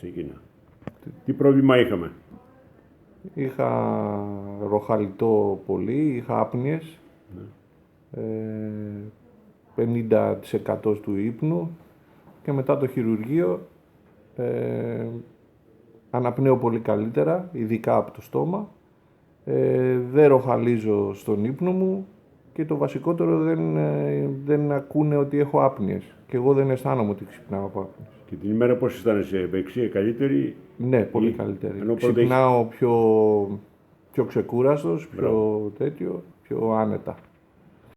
Ξεκινά. Τι πρόβλημα είχαμε? Είχα ροχαλιτό πολύ, είχα άπνοιες, 50% του ύπνου και μετά το χειρουργείο αναπνέω πολύ καλύτερα, ειδικά από το στόμα, δεν ροχαλίζω στον ύπνο μου και το βασικότερο δεν ακούνε ότι έχω άπνοιες και εγώ δεν αισθάνομαι ότι ξυπνάω από άπνοιες. Και την ημέρα πώς αισθάνεσαι, επεξία, καλύτερη? Ναι, πολύ καλύτερη. Ενώ Ξυπνάω πιο ξεκούραστος, πιο τέτοιο, πιο άνετα.